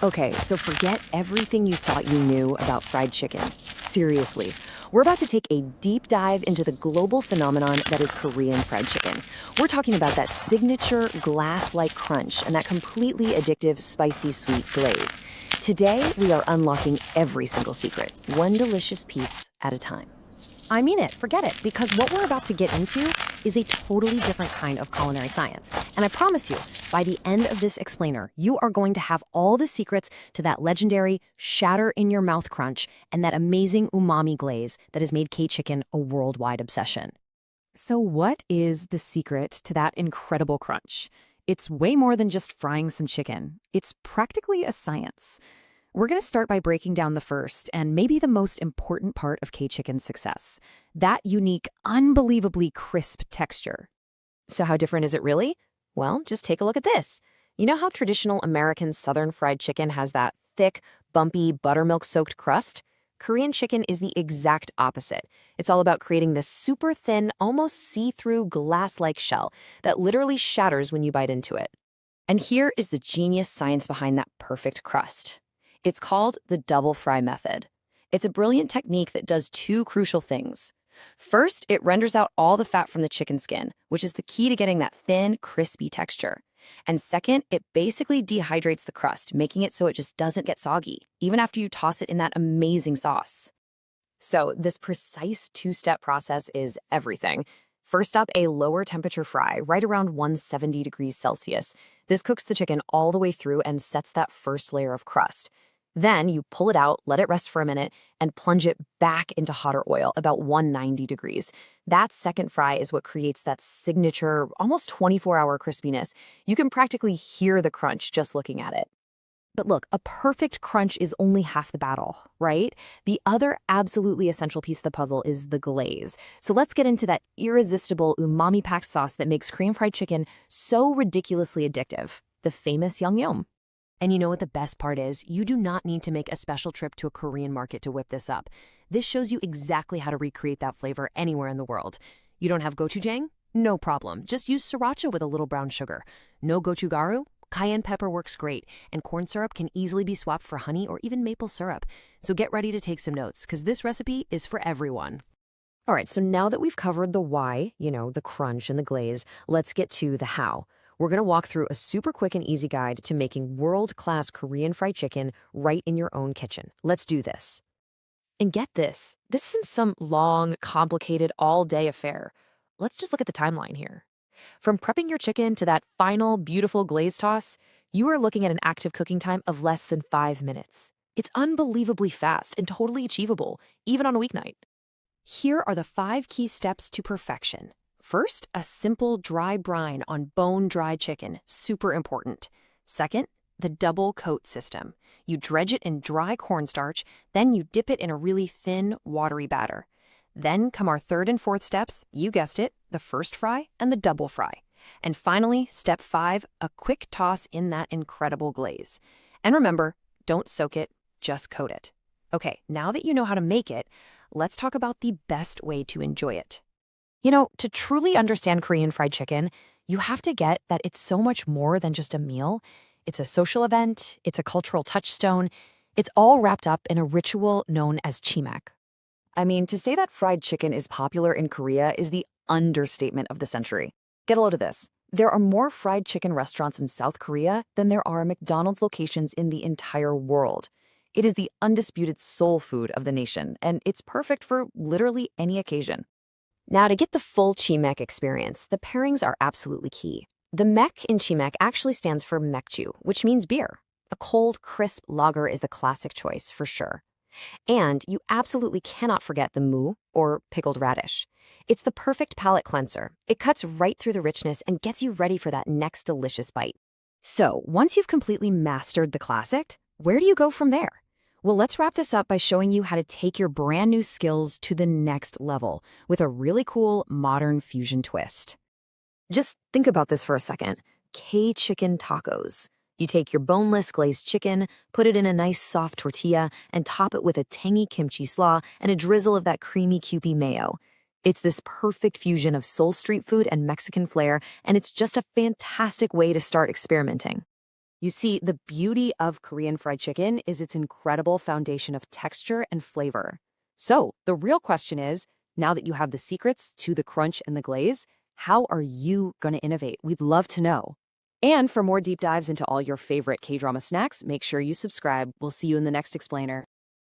Okay, so forget everything you thought you knew about fried chicken. Seriously, we're about to take a deep dive into the global phenomenon that is Korean fried chicken. We're talking about that signature glass-like crunch and that completely addictive spicy sweet glaze. Today, we are unlocking every single secret, one delicious piece at a time. I mean it, forget it, because what we're about to get into is a totally different kind of culinary science. And I promise you, by the end of this explainer, you are going to have all the secrets to that legendary shatter-in-your-mouth crunch and that amazing umami glaze that has made K-chicken a worldwide obsession. So what is the secret to that incredible crunch? It's way more than just frying some chicken. It's practically a science. We're going to start by breaking down the first and maybe the most important part of K-chicken's success, that unique, unbelievably crisp texture. So how different is it really? Well, just take a look at this. You know how traditional American Southern fried chicken has that thick, bumpy, buttermilk-soaked crust? Korean chicken is the exact opposite. It's all about creating this super thin, almost see-through glass-like shell that literally shatters when you bite into it. And here is the genius science behind that perfect crust. It's called the double fry method. It's a brilliant technique that does two crucial things. First, it renders out all the fat from the chicken skin, which is the key to getting that thin, crispy texture. And second, it basically dehydrates the crust, making it so it just doesn't get soggy, even after you toss it in that amazing sauce. So this precise two-step process is everything. First up, a lower temperature fry, right around 170 degrees Celsius. This cooks the chicken all the way through and sets that first layer of crust. Then you pull it out, let it rest for a minute, and plunge it back into hotter oil, about 190 degrees. That second fry is what creates that signature, almost 24-hour crispiness. You can practically hear the crunch just looking at it. But look, a perfect crunch is only half the battle, right? The other absolutely essential piece of the puzzle is the glaze. So let's get into that irresistible umami-packed sauce that makes Korean fried chicken so ridiculously addictive, the famous Yangnyeom. And you know what the best part is? You do not need to make a special trip to a Korean market to whip this up. This shows you exactly how to recreate that flavor anywhere in the world. You don't have gochujang? No problem. Just use sriracha with a little brown sugar. No gochugaru? Cayenne pepper works great, and corn syrup can easily be swapped for honey or even maple syrup. So get ready to take some notes, because this recipe is for everyone. All right, so now that we've covered the why, the crunch and the glaze, let's get to the how. We're going to walk through a super quick and easy guide to making world-class Korean fried chicken right in your own kitchen. Let's do this. And get this isn't some long, complicated, all-day affair. Let's just look at the timeline here. From prepping your chicken to that final, beautiful glaze toss, you are looking at an active cooking time of less than 5 minutes. It's unbelievably fast and totally achievable, even on a weeknight. Here are the 5 key steps to perfection. First, a simple dry brine on bone-dry chicken, super important. Second, the double coat system. You dredge it in dry cornstarch, then you dip it in a really thin, watery batter. Then come our third and fourth steps, you guessed it, the first fry and the double fry. And finally, step 5, a quick toss in that incredible glaze. And remember, don't soak it, just coat it. Okay, now that you know how to make it, let's talk about the best way to enjoy it. To truly understand Korean fried chicken, you have to get that it's so much more than just a meal. It's a social event, it's a cultural touchstone, it's all wrapped up in a ritual known as Chi-Maek. I mean, to say that fried chicken is popular in Korea is the understatement of the century. Get a load of this. There are more fried chicken restaurants in South Korea than there are McDonald's locations in the entire world. It is the undisputed soul food of the nation, and it's perfect for literally any occasion. Now, to get the full Chi-Maek experience, the pairings are absolutely key. The Mek in Chi-Maek actually stands for mekju, which means beer. A cold, crisp lager is the classic choice, for sure. And you absolutely cannot forget the mu, or pickled radish. It's the perfect palate cleanser. It cuts right through the richness and gets you ready for that next delicious bite. So, once you've completely mastered the classic, where do you go from there? Well, let's wrap this up by showing you how to take your brand new skills to the next level with a really cool modern fusion twist. Just think about this for a second. K-chicken tacos. You take your boneless glazed chicken, put it in a nice soft tortilla, and top it with a tangy kimchi slaw and a drizzle of that creamy Kewpie mayo. It's this perfect fusion of Seoul street food and Mexican flair, and it's just a fantastic way to start experimenting. You see, the beauty of Korean fried chicken is its incredible foundation of texture and flavor. So, the real question is, now that you have the secrets to the crunch and the glaze, how are you going to innovate? We'd love to know. And for more deep dives into all your favorite K-drama snacks, make sure you subscribe. We'll see you in the next explainer.